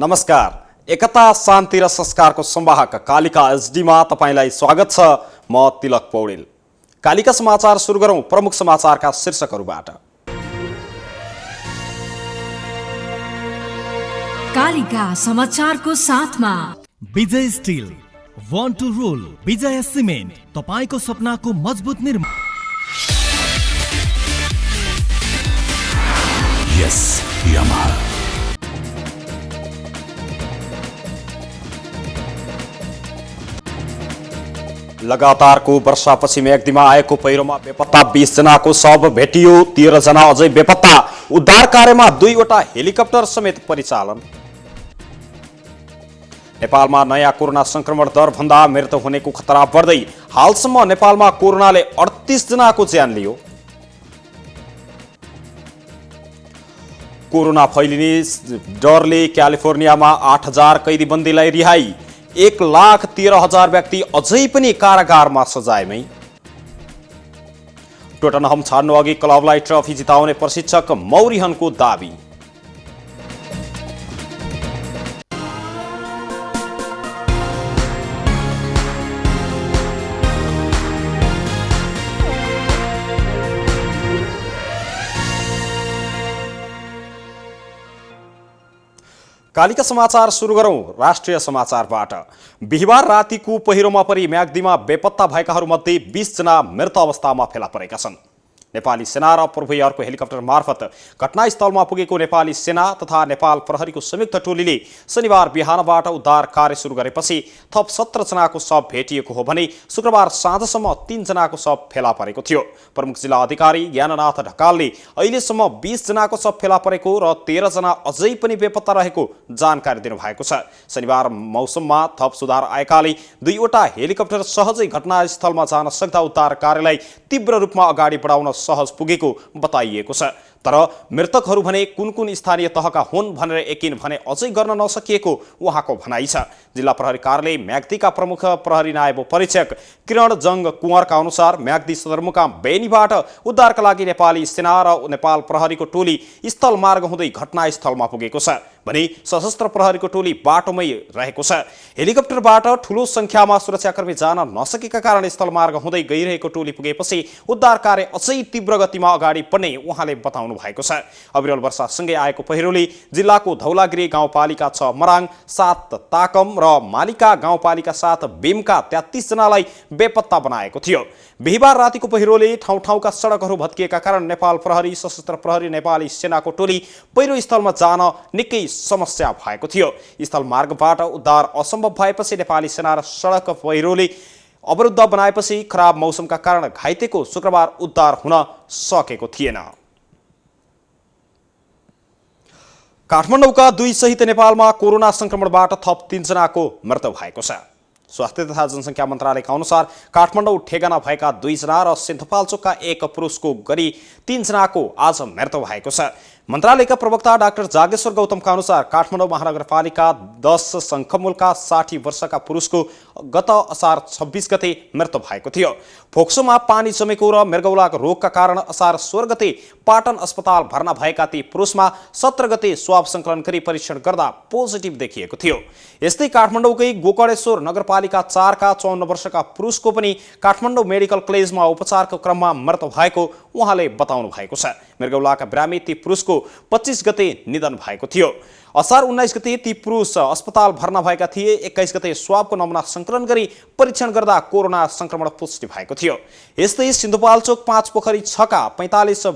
नमस्कार। एकता शान्ति र संस्कारको संवाहक कालिका एसडीमा तपाईलाई स्वागत छ। म तिलक पौडेल। कालिका समाचार सुरु गरौं प्रमुख समाचारका शीर्षकहरूबाट। कालिका समाचारको साथमा Vijay steel, want to roll, Vijay cement, तपाईको सपनाको मजबुत निर्माण। यस यामाहा। लगातारको वर्षापछि मेघदीमा आएको पहिरोमा बेपत्ता 20 जनाको शव भेटियो। 13 जना अझै बेपत्ता। उद्धार कार्यमा 2वटा हेलिकप्टर समेत परिचालन। नेपालमा नयाँ कोरोना संक्रमण दर भन्दा मृत्यु हुनेको खतरा बढ्दै। हालसम्म नेपालमा कोरोनाले 38 जनाको ज्यान लियो। कोरोना फैलिने डरले क्यालिफोर्नियामा 8000 कैदीबन्दीलाई रिहाई। 1,13,000 व्यक्ति अझै पनि कारागारमा सजायमै। टोटनहम छाड्नु अघि क्लबलाई ट्रफी जिताउने प्रशिक्षक मौरिहनको दाबी। कालिका समाचार सुरु गरौं राष्ट्रिय समाचारबाट। बिहिबार रातिको पहिरोमा परि म्याग्दीमा बेपत्ता भएकाहरूमध्ये 20 जना मृत अवस्थामा फेला परेका छन्। नेपाली सेना र पूर्व एयरको हेलिकप्टर मार्फत घटनास्थलमा पुगेको नेपाली सेना तथा नेपाल प्रहरीको संयुक्त टोलीले शनिबार बिहानबाट उद्धार कार्य सुरु गरेपछि थप 17 जनाको शव भेटिएको हो भने शुक्रबार साँझसम्म 3 जनाको शव फेला परेको थियो। प्रमुख जिल्ला अधिकारी ज्ञाननाथ ढकालले अहिलेसम्म 20 जनाको शव फेला परेको र 13 जना अझै पनि बेपत्ता रहेको जानकारी दिनुभएको छ। शनिबार मौसममा थप सुधार आएकाले 2वटा हेलिकप्टर सहजै घटनास्थलमा जान सक्दा उद्धार कार्यलाई तीव्र रूपमा अगाडि बढाउन सहज पुगेको बताइएको छ। तर मृतकहरू भने कुन कुन स्थानीय तहका हुन् भनेर यकिन भने अझै गर्न नसकिएको उहाँको भनाइ छ। जिल्ला प्रहरी कार्यालय म्याग्दीका प्रमुख प्रहरी नायब परीक्षक किरण जंग कुँवरका अनुसार म्याग्दी सदरमुकाम बेनीबाट उद्धारका लागि नेपाली सेना र नेपाल प्रहरीको टोली स्थल मार्ग हुँदै घटनास्थलमा पुगेको छ भने सशस्त्र प्रहरीको टोली बाटोमै रहेको छ। हेलिकप्टरबाट ठूलो संख्यामा सुरक्षाकर्मी जान नसकेका कारण स्थल मार्ग हुँदै गइरहेको टोली पुगेपछि उद्धार कार्य अझै तीव्र गतिमा अगाडि बढ्ने उहाँले बताउनु भएको छ। अविरल वर्षासँगै आएको पहिरोले जिल्लाको धौलागिरी गाउँपालिका 6 मराङ, 7 ताकम र मालिका गाउँपालिका 7 बेमका 33 जनालाई बेपत्ता बनाएको थियो। बिहिबार रातिको पहिरोले ठाउँ ठाउँका सडकहरू भत्किएका कारण नेपाल प्रहरी, सशस्त्र प्रहरी, नेपाली सेनाको टोली पहिरो स्थलमा जान निकै समस्या भएको थियो। स्थल मार्गबाट उद्धार असम्भव भएपछि नेपाली सेना र सडक पहिरोले अवरुद्ध बनाएपछि खराब मौसमका कारण घाइतेको शुक्रबार उद्धार हुन सकेको थिएन। काठमाडौँका 2 सहित नेपालमा कोरोना संक्रमणबाट थप 3 जनाको मृत्यु भएको छ। स्वास्थ्य तथा जनसङ्ख्या मन्त्रालयका अनुसार काठमाडौँ ठेगाना भएका 2 जना र सिन्धुपाल्चोकका 1 पुरुषको गरी 3 जनाको आज मृत्यु भएको छ। मन्त्रालयका प्रवक्ता डाक्टर जागेश्वर गौतमका अनुसार काठमाडौँ महानगरपालिका 10 शङ्खमूलका 60 वर्षका पुरुषको गत असार 26 गते मृत्यु भएको थियो। फोक्सोमा पानी जमेको र मृगौला रोगका कारण असार 16 गते पाटन अस्पताल भर्ना भएका ती पुरुषमा 17 गते स्वाब सङ्कलन गरी परीक्षण गर्दा पोजिटिभ देखिएको थियो। यस्तै काठमाडौँकै गोकर्णेश्वर नगरपालिका 4 का 54 वर्षका पुरुषको पनि काठमाडौँ मेडिकल कलेजमा उपचारको क्रममा मृत्यु भएको उहाँले बताउनु भएको छ। मृगौलाका बिरामी ती पुरुषको 25 गते निधन भएको थियो। असार 19 गते ती पुरुष अस्पताल भर्ना भएका थिए। 21 गते स्वाबको नमुना सङ्कलन गरी परीक्षण गर्दा कोरोना संक्रमण पुष्टि भएको थियो। यस्तै सिन्धुपाल्चोक 5 पोखरी 6 का 45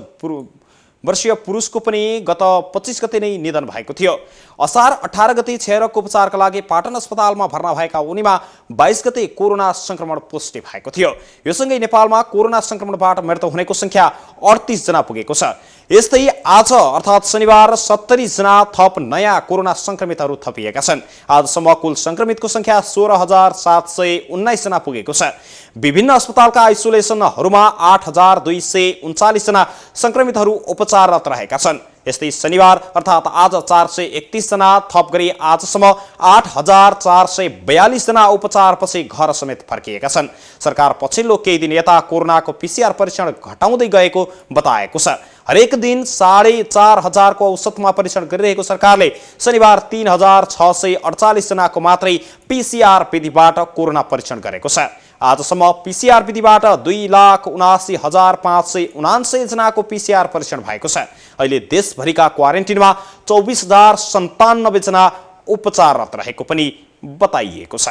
वर्षीय पुरुषको पनि गत 25 गते नै निधन भएको थियो। असार 18 गते क्षयरोगको उपचारका लागि पाटन अस्पतालमा भर्ना भएका उनीमा 22 गते कोरोना संक्रमण पुष्टि भएको थियो। यो सँगै नेपालमा कोरोना संक्रमणबाट मृत्यु हुनेको संख्या 38 जना पुगेको छ। यस्तै आज अर्थात् शनिबार 70 जना थप नयाँ कोरोना संक्रमितहरू थपिएका छन्। आजसम्म कुल संक्रमितको संख्या 16,719 जना पुगेको छ। विभिन्न अस्पतालका आइसोलेसनहरूमा 8,239 जना संक्रमितहरू उपचाररत रहेका छन्। यस्तै शनिबार अर्थात् आज 431 जना थप गरी आजसम्म 8442 जना उपचारपछि घर समेत फर्किएका छन्। सरकार पछिल्लो केही दिन यता कोरोनाको PCR परीक्षण घटाउँदै गएको बताएको छ। हरेक दिन 4500 को औसतमा परीक्षण गरिरहेको सरकारले शनिबार 3648 जनाको मात्रै PCR विधिबाट कोरोना परीक्षण गरेको छ। आजसम्म PCR विधिबाट 2,79,579 जनाको PCR परीक्षण भएको छ। अहिले देशभरिका क्वारेन्टिनमा 24,097 जना उपचाररत रहेको पनि बताइएको छ।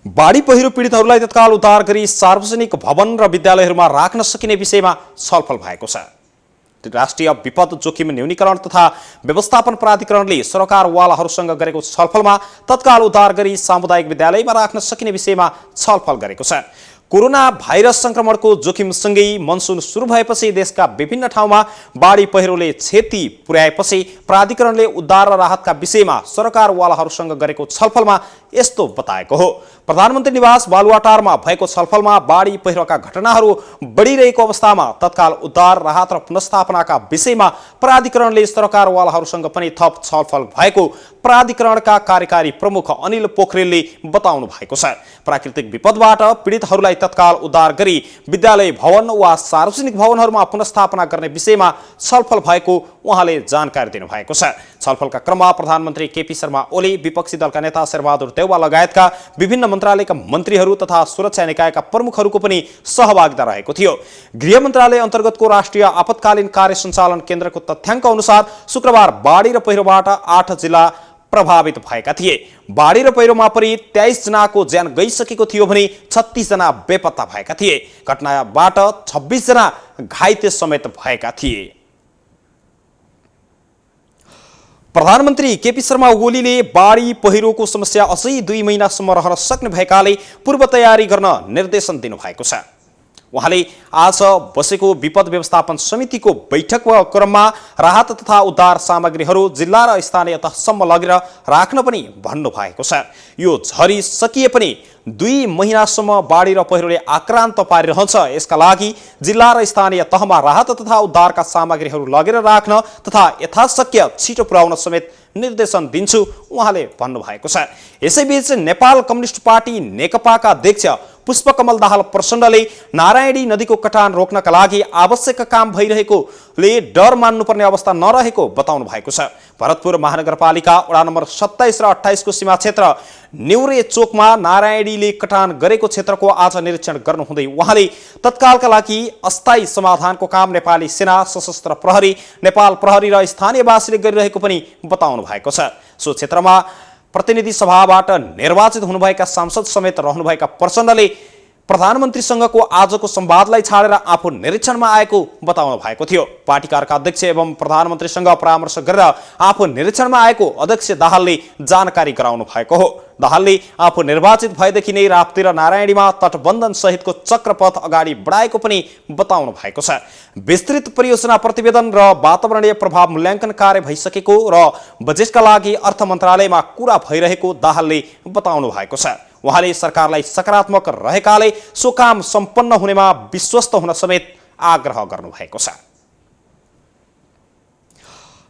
बाढी पहिरो पीडितहरूलाई तत्काल उद्धार गरी सार्वजनिक भवन र विद्यालयहरूमा राख्न सकिने विषयमा छलफल भएको छ। राष्ट्रिय विपद जोखिम न्यूनीकरण तथा व्यवस्थापन प्राधिकरणले सरकारवालाहरूसँग गरेको छलफलमा तत्काल उद्धार गरी सामुदायिक विद्यालयमा राख्न सकिने विषयमा छलफल गरेको छ। कोरोना भाइरस संक्रमणको जोखिमसँगै मनसुन सुरु भएपछि देशका विभिन्न ठाउँमा बाढी पहिरोले क्षति पुर्याएपछि प्राधिकरणले उद्धार र राहतका विषयमा सरकारवालाहरूसँग गरेको छलफलमा यस्तो बताएको हो। प्रधानमन्त्री निवास बालुवाटारमा भएको छलफलमा बाढी पहिरोका घटनाहरू बढिरहेको अवस्थामा तत्काल उद्धार राहत र पुनर्स्थापनाका विषयमा प्राधिकरणले सरकारवालाहरूसँग पनि थप छलफल भएको प्राधिकरणका कार्यकारी प्रमुख अनिल पोखरेलले बताउनु भएको छ। प्राकृतिक विपदबाट पीडितहरूलाई तत्काल उद्धार गरी विद्यालय भवन वा सार्वजनिक भवनहरूमा पुनर्स्थापना गर्ने विषयमा छलफल भएको उहाँले जानकारी दिनुभएको छ। छलफलका क्रममा प्रधानमन्त्री केपी शर्मा ओली, विपक्षी दलका नेता शेरबहादुर देउवा लगायतका विभिन्न मन्त्रालयका मन्त्रीहरू तथा सुरक्षा निकायका प्रमुखहरूको पनि सहभागिता रहेको थियो। गृह मन्त्रालय अन्तर्गतको राष्ट्रिय आपतकालीन कार्य सञ्चालन केन्द्रको तथ्याङ्क अनुसार शुक्रबार बाढी र पहिरोबाट 8 जिल्ला प्रभावित भएका थिए। बाढी र पहिरोमा परि 23 जनाको ज्यान गइसकेको थियो भने 36 जना बेपत्ता भएका थिए। घटनाबाट 26 जना घाइते समेत भएका थिए। प्रधानमन्त्री केपी शर्मा ओलीले बाढी पहिरोको समस्या अझै 2 महिनासम्म रहन सक्ने भएकाले पूर्व तयारी गर्न निर्देशन दिनुभएको छ। उहाँले आज बसेको विपद व्यवस्थापन समितिको बैठकको क्रममा राहत तथा उद्धार सामग्रीहरू जिल्ला र स्थानीय तहसम्म लगेर राख्न पनि भन्नुभएको छ। यो झरी सकिए पनि 2 महिनासम्म बाढी र पहिरोले आक्रान्त पारिरहन्छ। यसका लागि जिल्ला र स्थानीय तहमा राहत तथा उद्धारका सामग्रीहरू लगेर राख्न तथा यथाशक्य छिटो पुर्याउन समेत निर्देशन दिन्छु उहाँले भन्नुभएको छ। यसैबीच नेपाल कम्युनिस्ट पार्टी नेकपाका अध्यक्ष पुष्पकमल दाहाल प्रचण्डले नारायणी नदीको कटान रोक्नका लागि आवश्यक काम भइरहेकोले डर मान्नुपर्ने अवस्था नरहेको बताउनु भएको छ। भरतपुर महानगरपालिका वडा नम्बर 27 र 28 को सीमा क्षेत्र न्युरे चोकमा नारायणीले कटान गरेको क्षेत्रको आज निरीक्षण गर्नुहुँदै उहाँले तत्कालका लागि अस्थायी समाधानको काम नेपाली सेना, सशस्त्र प्रहरी, नेपाल प्रहरी र स्थानीयवासीले गरिरहेको पनि बताउनु भएको छ। सो क्षेत्रमा प्रतिनिधि सभाबाट निर्वाचित हुनुभएका सांसद समेत रहनुभएका प्रचण्डले प्रधानमन्त्रीसँगको आजको संवादलाई छाडेर आफू निरीक्षणमा आएको बताउनु भएको थियो। पार्टीका अध्यक्ष एवं प्रधानमन्त्रीसँग परामर्श गरेर आफू निरीक्षणमा आएको अध्यक्ष दाहालले जानकारी गराउनु भएको हो। दाहालले आफू निर्वाचित भएदेखि नै राप्ती र नारायणीमा तटबन्धन सहितको चक्रपथ अगाडि बढाएको पनि बताउनु भएको छ। विस्तृत परियोजना प्रतिवेदन र वातावरणीय प्रभाव मूल्याङ्कन कार्य भइसकेको र बजेटका लागि अर्थ मन्त्रालयमा कुरा भइरहेको दाहालले बताउनु भएको छ। उहाँले सरकारलाई सकारात्मक रहेकाले सो काम सम्पन्न हुनेमा विश्वस्त हुन समेत आग्रह गर्नुभएको छ।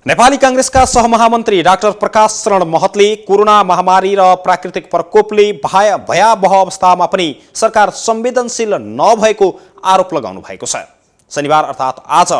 नेपाली कांग्रेसका सहमहामन्त्री डाक्टर प्रकाश शरण महतले कोरोना महामारी र प्राकृतिक प्रकोपले भयावह अवस्थामा पनि सरकार संवेदनशील नभएको आरोप लगाउनु भएको छ। शनिबार अर्थात् आज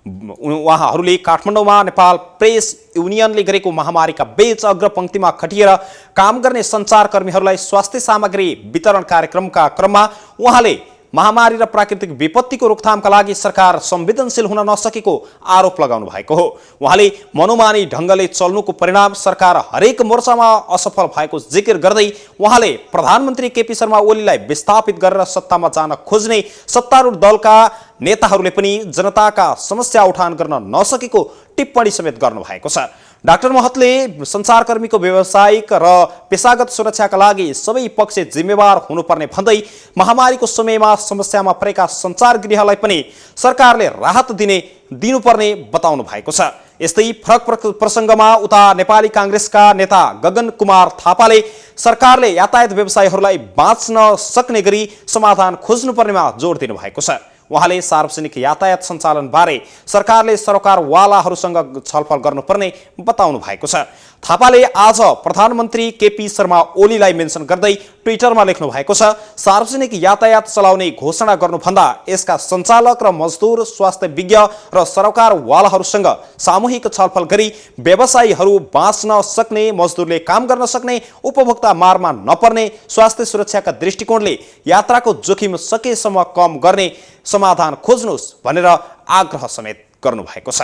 उहाँहरूले काठमाडौँमा नेपाल प्रेस युनियनले गरेको महामारीका बीच अग्रपंक्तिमा खटिएर काम गर्ने सञ्चारकर्मीहरूलाई स्वास्थ्य सामग्री वितरण कार्यक्रमका क्रममा उहाँले महामारी र प्राकृतिक विपत्तिको रोकथामका लागि सरकार संवेदनशील हुन नसकेको आरोप लगाउनु भएको हो। उहाँले मनोमानी ढङ्गले चल्नुको परिणाम सरकार हरेक मोर्चामा असफल भएको जिकिर गर्दै उहाँले प्रधानमन्त्री केपी शर्मा ओलीलाई विस्थापित गरेर सत्तामा जान खोज्ने सत्तारूढ दलका नेताहरूले पनि जनताका समस्या उठान गर्न नसकेको टिप्पणी समेत गर्नु भएको छ। डाक्टर महतले सञ्चारकर्मीको व्यावसायिक र पेशागत सुरक्षाका लागि सबै पक्ष जिम्मेवार हुनुपर्ने भन्दै महामारीको समयमा समस्यामा परेका सञ्चारगृहलाई पनि सरकारले राहत दिनुपर्ने बताउनु भएको छ। यस्तै फरक प्रसङ्गमा उता नेपाली कांग्रेसका नेता गगन कुमार थापाले सरकारले यातायात व्यवसायीहरूलाई बाँच्न सक्ने गरी समाधान खोज्नुपर्नेमा जोड दिनुभएको छ। उहाँले सार्वजनिक यातायात सञ्चालनबारे सरकारले सरोकारवालाहरूसँग छलफल गर्नुपर्ने बताउनु भएको छ। थापाले आज प्रधानमन्त्री केपी शर्मा ओलीलाई मेन्सन गर्दै ट्विटरमा लेख्नु भएको छ, सार्वजनिक यातायात चलाउने घोषणा गर्नुभन्दा यसका सञ्चालक र मजदुर, स्वास्थ्य विज्ञ र सरोकारवालाहरूसँग सामूहिक छलफल गरी व्यवसायीहरू बाँच्न सक्ने, मजदुरले काम गर्न सक्ने, उपभोक्ता मारमा नपर्ने, स्वास्थ्य सुरक्षाका दृष्टिकोणले यात्राको जोखिम सकेसम्म कम गर्ने समाधान खोज्नुहोस् भनेर आग्रह समेत गर्नुभएको छ।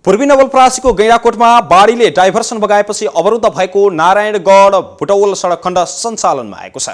पूर्वी नवलपरासीको गैंडाकोटमा बाढीले डाइभर्सन बगाएपछि अवरुद्ध भएको नारायणगढ बुटौल सडक खण्ड सञ्चालनमा आएको छ।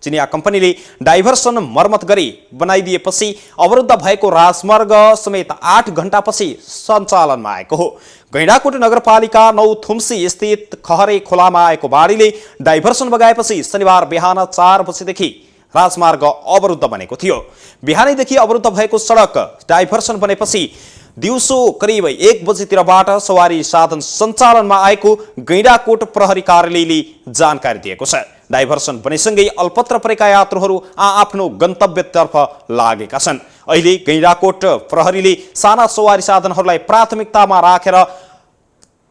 चिनिया कम्पनीले डाइभर्सन मर्मत गरी बनाइदिएपछि अवरुद्ध भएको राजमार्ग समेत 8 घण्टापछि सञ्चालनमा आएको हो। गैंडाकोट नगरपालिका 9 थुम्सी स्थित खहरे खोलामा आएको बाढीले डाइभर्सन बगाएपछि शनिबार बिहान 4 बजेदेखि राजमार्ग अवरुद्ध बनेको थियो। बिहानैदेखि अवरुद्ध भएको सडक डाइभर्सन बनेपछि दिउँसो करिब 1 बजेतिरबाट सवारी साधन सञ्चालनमा आएको गैंडाकोट प्रहरी कार्यालयले जानकारी दिएको छ। डाइभर्सन बनेसँगै अल्पत्र परेका यात्रुहरू आफ्नो गन्तव्यतर्फ लागेका छन्। अहिले गैंडाकोट प्रहरीले साना सवारी साधनहरूलाई प्राथमिकतामा राखेर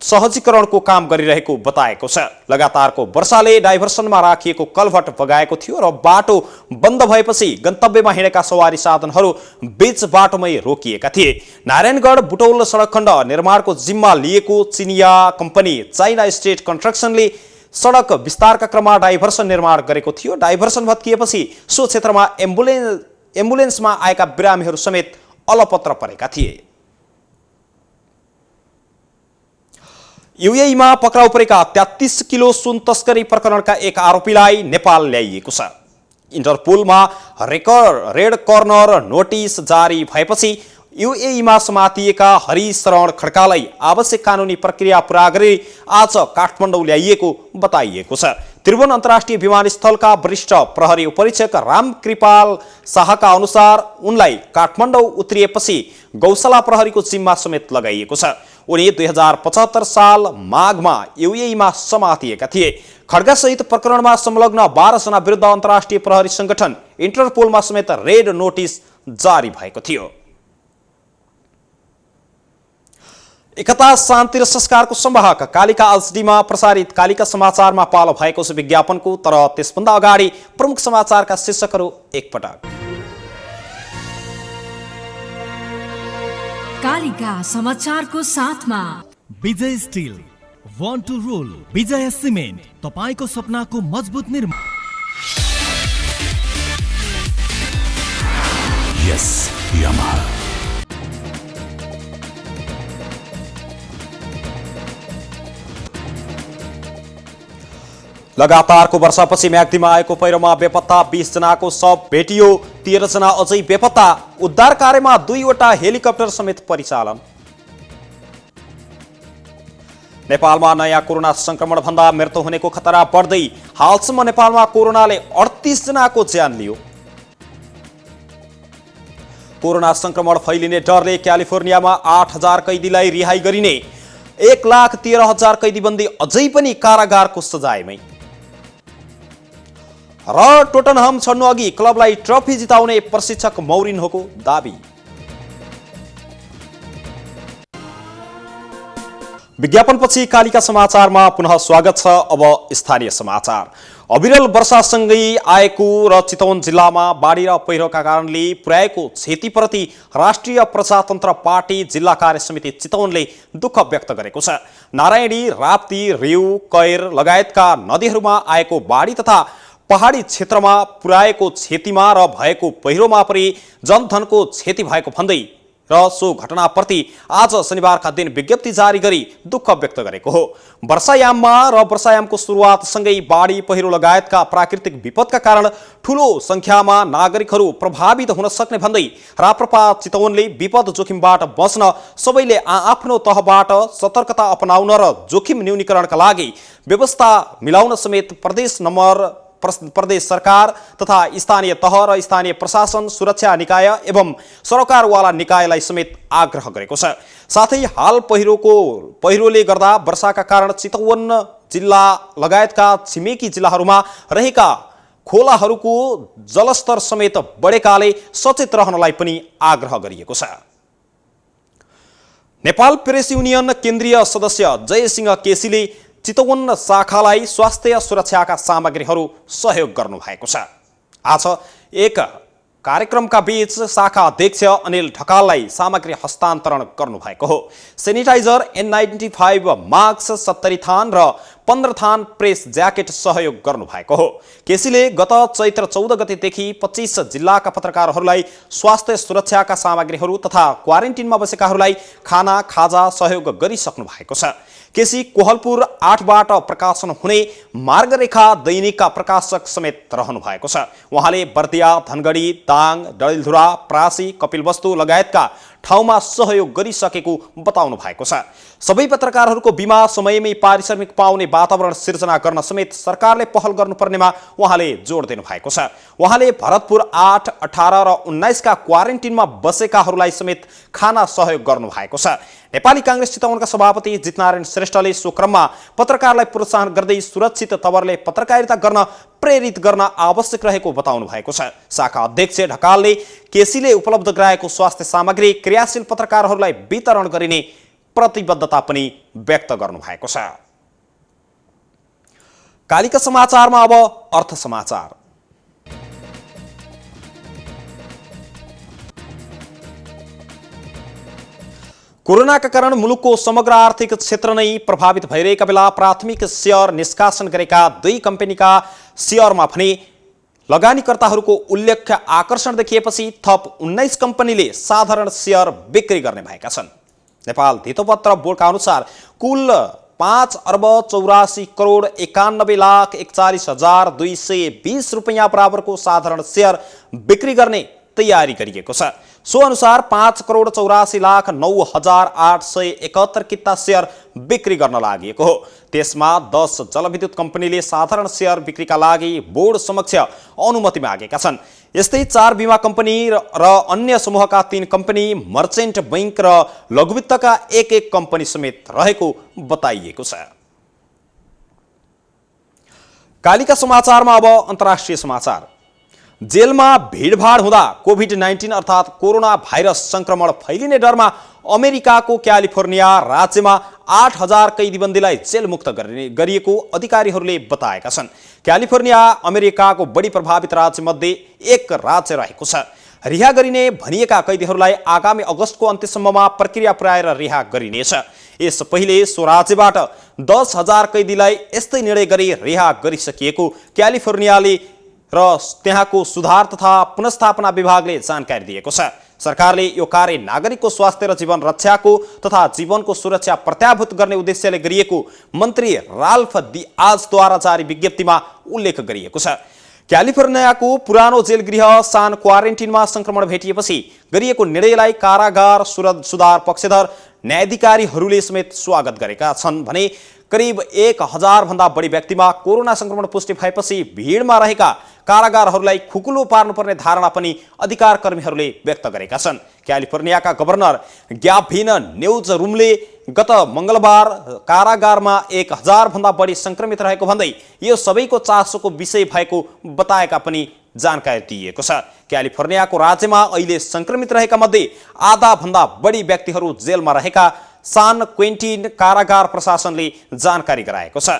सहजीकरणको काम गरिरहेको बताएको छ। लगातारको वर्षाले डाइभर्सनमा राखिएको कलभट बगाएको थियो र बाटो बन्द भएपछि गन्तव्यमा हिँडेका सवारी साधनहरू बीच बाटोमै रोकिएका थिए। नारायणगढ बुटौल सडक खण्ड निर्माणको जिम्मा लिएको चिनिया कम्पनी चाइना स्टेट कन्स्ट्रक्सनले सडक विस्तारका क्रममा डाइभर्सन निर्माण गरेको थियो। डाइभर्सन भत्किएपछि सो क्षेत्रमा एम्बुलेन्समा आएका बिरामीहरू समेत अलपत्र परेका थिए। युएईमा पक्राउ परेका 33 किलो सुन तस्करी प्रकरणका एक आरोपीलाई नेपाल ल्याइएको छ। इन्टरपोलमा रेड कर्नर नोटिस जारी भएपछि युएईमा समातिएका हरिशरण खड्कालाई आवश्यक कानुनी प्रक्रिया पूरा गरी आज काठमाडौँ ल्याइएको बताइएको छ। त्रिभुवन अन्तर्राष्ट्रिय विमानस्थलका वरिष्ठ प्रहरी उपरीक्षक राम कृपाल शाहका अनुसार उनलाई काठमाडौँ उत्रिएपछि गौशाला प्रहरीको जिम्मा समेत लगाइएको छ। उनी 2075 साल माघमा युएईमा समातिएका थिए। खड्गासहित प्रकरणमा संलग्न 12 जना विरुद्ध अन्तर्राष्ट्रिय प्रहरी संगठन इन्टरपोलमा समेत रेड नोटिस जारी भएको थियो। एकता, शान्ति र संस्कारको संवाहक कालिका एचडीमा प्रसारित कालिका समाचारमा पालो भएको छ विज्ञापनको। तर त्यसभन्दा अगाडि प्रमुख समाचारका शीर्षकहरू एकपटक। कालिका समाचारको साथमा Vijay steel, want to roll, Vijay cement, तपाईको सपनाको मजबुत निर्माण। यस यामाहा। लगातारको वर्षापछि म्याग्दीमा आएको पहिरोमा बेपत्ता, 20 जनाको शव भेटियो, 13 जना अझै बेपत्ता। उद्धार कार्यमा 2वटा हेलिकप्टर समेत परिचालन। नेपालमा नयाँ कोरोना संक्रमण भन्दा मृत्यु हुनेको खतरा बढ्दै, हालसम्म नेपालमा कोरोनाले 38 जनाको ज्यान लियो। कोरोना संक्रमण फैलिने डरले क्यालिफोर्नियामा 8000 कैदीलाई रिहाई गरिने, 1,13,000 कैदीबन्दी अझै पनि कारागारको सजायमै। र टोटनहम छड्नु अघि क्लबलाई ट्रफी जिताउने प्रशिक्षक मौरिन्होको दाबी। विज्ञापनपछि कालिका समाचारमा पुनः स्वागत छ। अब स्थानीय समाचार। अविरल वर्षासँगै आएको र चितवन जिल्लामा बाढी र पहिरोका कारणले पुर्याएको क्षतिप्रति राष्ट्रिय प्रजातन्त्र पार्टी जिल्ला कार्य समिति चितवनले दुःख व्यक्त गरेको छ। नारायणी, राप्ती, रिउ, कैर लगायतका नदीहरूमा आएको बाढी तथा पहाडी क्षेत्रमा पुर्याएको क्षतिमा र भएको पहिरोमा परि जनधनको क्षति भएको भन्दै र सो घटनाप्रति आज शनिबारका दिन विज्ञप्ति जारी गरी दुःख व्यक्त गरेको हो। वर्षायाममा र वर्षायामको सुरुवातसँगै बाढी पहिरो लगायतका प्राकृतिक विपदका कारण ठूलो संख्यामा नागरिकहरू प्रभावित हुन सक्ने भन्दै राप्रपा चितवनले विपद जोखिमबाट बच्न सबैले आफ्नो तहबाट सतर्कता अपनाउन र जोखिम न्यूनीकरणका लागि व्यवस्था मिलाउन समेत प्रदेश सरकार तथा स्थानीय तह र स्थानीय प्रशासन, सुरक्षा निकाय एवं सरोकारवाला निकायलाई समेत आग्रह गरेको छ। साथै हाल पहिरोले गर्दा वर्षाका कारण चितवन जिल्ला लगायतका छिमेकी जिल्लाहरूमा रहेका खोलाहरूको जलस्तर समेत बढेकाले सचेत रहनलाई पनि आग्रह गरिएको छ। नेपाल प्रेस युनियन केन्द्रीय सदस्य जयसिंह केसीले चितवन शाखालाई स्वास्थ्य सुरक्षाका सामग्रीहरू सहयोग गर्नुभएको छ। आज एक कार्यक्रमका बीच शाखा अध्यक्ष अनिल ढकाललाई सामग्री हस्तान्तरण गर्नुभएको हो। सेनिटाइजर, N95 मास्क, 70 थान र 15 थान प्रेस ज्याकेट सहयोग गर्नुभएको हो। केसीले गत चैत्र 14 गतेदेखि 25 जिल्लाका पत्रकारहरूलाई स्वास्थ्य सुरक्षाका सामग्रीहरू तथा क्वारेन्टिनमा बसेकाहरूलाई खाना खाजा सहयोग गरिसक्नु भएको छ। केसी कोहलपुर 8बाट प्रकाशन हुने मार्गरेखा दैनिकका प्रकाशक समेत रहनु भएको छ। उहाँले बर्दिया, धनगढी, दाङ, डडेलधुरा, प्रासी, कपिलवस्तु लगायतका ठाउँमा सहयोग गरिसकेको बताउनु भएको छ। सबै पत्रकारहरूको बिमा समयमै पारिश्रमिक पाउने वातावरण सिर्जना गर्न समेत सरकारले पहल गर्नुपर्नेमा उहाँले जोड दिनु भएको छ। उहाँले भरतपुर 8, 18 र 19 का क्वारेन्टिनमा बसेकाहरूलाई समेत खाना सहयोग गर्नु भएको छ। नेपाली कांग्रेस चितवनका सभापति जितनारायण श्रेष्ठले सो क्रममा पत्रकारलाई प्रोत्साहन गर्दै सुरक्षित तवरले पत्रकारिता गर्न प्रेरित गर्न आवश्यक रहेको बताउनु भएको छ। शाखा अध्यक्ष ढकालले केसीले उपलब्ध गराएको स्वास्थ्य सामग्री क्रियाशील पत्रकारहरूलाई वितरण गरिने प्रतिबद्धता पनि व्यक्त गर्नु भएको छ। कालिका समाचारमा अब अर्थ समाचार। कोरोनाका कारण मुलुकको समग्र आर्थिक क्षेत्र नै प्रभावित भइरहेका बेला प्राथमिक शेयर निष्कासन गरेका 2 कम्पनीका शेयरमा भने लगानीकर्ताहरूको उल्लेख्य आकर्षण देखिएपछि थप 19 कम्पनीले साधारण शेयर बिक्री गर्ने भएका छन्। नेपाल धितोपत्र बोर्डका अनुसार कुल 5,94,91,41,220 रुपैयाँ बराबरको साधारण शेयर बिक्री गर्ने तयारी गरिएको छ। सो अनुसार 5,84,09,871 किता शेयर बिक्री गर्न लागेको हो। त्यसमा 10 जलविद्युत कम्पनीले साधारण शेयर बिक्रीका लागि बोर्ड समक्ष अनुमति मागेका छन्। यस्तै 4 बीमा कम्पनी र अन्य समूहका 3 कम्पनी, मर्चेन्ट बैंक र लघुवित्तका 1 कम्पनी समेत रहेको बताइएको छ। कालिका समाचारमा अब अन्तर्राष्ट्रिय समाचार। जेलमा भिडभाड हुँदा कोभिड-19 अर्थात् कोरोना भाइरस संक्रमण फैलिने डरमा अमेरिकाको क्यालिफोर्निया राज्यमा 8,000 कैदीबन्दीलाई जेलमुक्त गरिएको अधिकारीहरूले बताएका छन्। क्यालिफोर्निया अमेरिकाको बढी प्रभावित राज्यमध्ये एक राज्य रहेको छ। रिहा गरिने भनिएका कैदीहरूलाई आगामी अगस्तको अन्त्यसम्ममा प्रक्रिया पुर्याएर रिहा गरिनेछ। यस पहिले सो राज्यबाट 10,000 कैदीलाई यस्तै निर्णय गरी रिहा गरिसकिएको क्यालिफोर्नियाले र त्यहाँको सुधार तथा पुनर्स्थापना विभागले जानकारी दिएको छ। सरकारले यो कार्य नागरिकको स्वास्थ्य र जीवन रक्षाको तथा जीवनको सुरक्षा प्रत्याभूत गर्ने उद्देश्यले गरिएको मन्त्री राल्फ डिआजद्वारा जारी विज्ञप्तिमा उल्लेख गरिएको छ। क्यालिफोर्नियाको पुरानो जेल गृह सान क्वारेन्टिनमा संक्रमण भेटिएपछि गरिएको निर्णयलाई कारागार सुधार पक्षधर न्यायाधिकारीहरूले समेत स्वागत गरेका छन् भने करिब 1,000 भन्दा बढी व्यक्तिमा कोरोना संक्रमण पुष्टि भएपछि भिडमा रहेका कारागारहरूलाई खुकुलो पार्नुपर्ने धारणा पनि अधिकार कर्मीहरूले व्यक्त गरेका छन्। क्यालिफोर्नियाका गभर्नर ग्याभिन न्युजरुमले गत मंगलबार कारागारमा 1,000 भन्दा बढी संक्रमित रहेको भन्दै यो सबैको चासोको विषय भएको बताएका पनि जानकारी दिएको छ। क्यालिफोर्नियाको राज्यमा अहिले संक्रमित रहेका मध्ये आधा भन्दा बढी व्यक्तिहरू जेलमा रहेका सान क्वेन्टिन कारागार प्रशासनले जानकारी गराएको छ।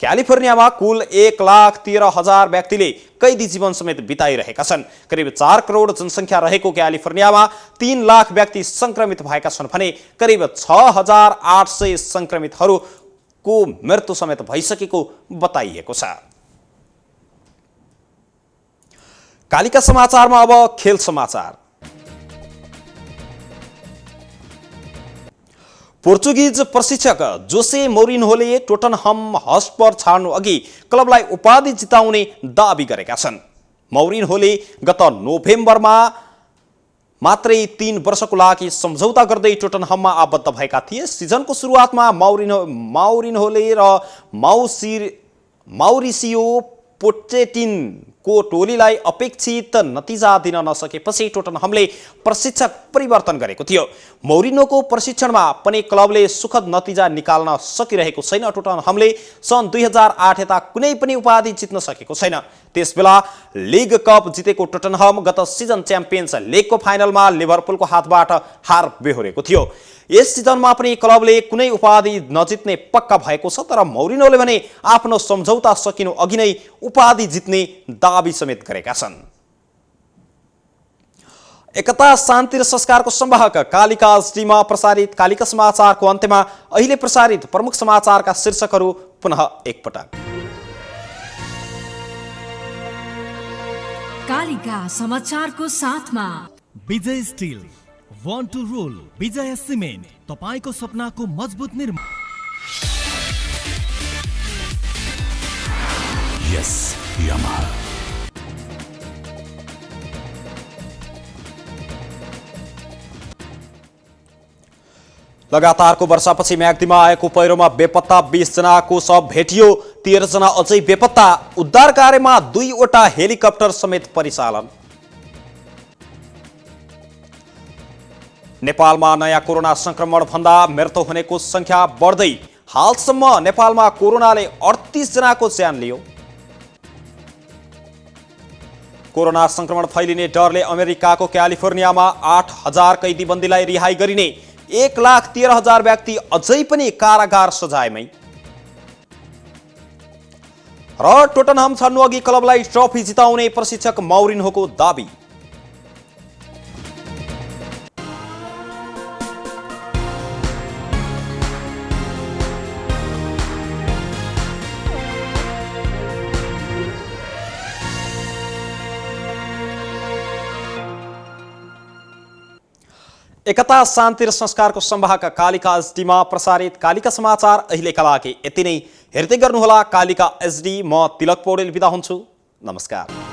क्यालिफोर्नियामा कुल 1,13,000 व्यक्तिले कैदी जीवन समेत बिताइरहेका छन्। करिब 4 करोड जनसङ्ख्या रहेको क्यालिफोर्नियामा 3 लाख व्यक्ति संक्रमित भएका छन् भने करिब 6,800 संक्रमितहरूको मृत्यु समेत भइसकेको बताइएको छ। कालिका समाचारमा अब खेल समाचार। पोर्चुगिज प्रशिक्षक जोसे मोरिन्होले टोटनहम हटस्पर छाड्नु अघि क्लबलाई उपाधि जिताउने दाबी गरेका छन्। मोरिन्होले गत नोभेम्बरमा मात्रै 3 वर्षको लागि सम्झौता गर्दै टोटनहममा आबद्ध भएका थिए। सिजनको सुरुवातमा माउरिन्होले र माउरिसियो पोचेटिन को टोलीलाई अपेक्षित नतिजा दिन नसकेपछि टोटनहमले प्रशिक्षक परिवर्तन गरेको थियो। मौरिनोको प्रशिक्षणमा पनि क्लबले सुखद नतिजा निकाल्न सकिरहेको छैन। टोटनहमले सन् 2008 यता कुनै पनि उपाधि जित्न सकेको छैन। त्यसबेला लिग कप जितेको टोटनहम गत सिजन च्याम्पियन्स लिगको फाइनलमा लिभरपुलको हातबाट हार बेहोरेको थियो। यस सिजनमा पनि क्लबले कुनै उपाधि नजित्ने पक्का भएको छ, तर मौरिनोले भने आफ्नो सम्झौता सकिनु अघि नै उपाधि जित्ने दाबी समेत गरेका छन्। एकता शान्ति र संस्कारको संवाहक कालिका एसडीमा प्रसारित कालिका समाचारको अन्त्यमा अहिले प्रसारित प्रमुख समाचारका शीर्षकहरू पुनः एकपटक। कालिका समाचारको साथमा Vijay steel one two role, Vijay cement तपाईको सपनाको मजबुत निर्माण। यस यामाहा। लगातारको वर्षापछि म्याग्दीमा आएको पहिरोमा बेपत्ता 20 जनाको शव भेटियो। 13 जना अझै बेपत्ता। उद्धार कार्यमा 2वटा हेलिकप्टर समेत परिचालन। नेपालमा नयाँ कोरोना संक्रमण भन्दा मृत्यु हुनेको संख्या बढ्दै हालसम्म नेपालमा कोरोनाले 38 जनाको ज्यान लियो। कोरोना संक्रमण फैलिने डरले अमेरिकाको क्यालिफोर्नियामा 8000 कैदीबन्दीलाई रिहाई गरिने। 1,13,000 व्यक्ति अझै पनि कारागार सजायमै। र टोटनहम छन्नु अघि क्लबलाई ट्रफी जिताउने प्रशिक्षक मौरिन्होको दाबी। एकता शान्ति र संस्कारको संवाहक कालिका एसडीमा प्रसारित कालिका समाचार अहिलेका लागि यति नै। हेर्दै गर्नुहोला कालिका एसडी। म तिलक पौडेल बिदा हुन्छु। नमस्कार।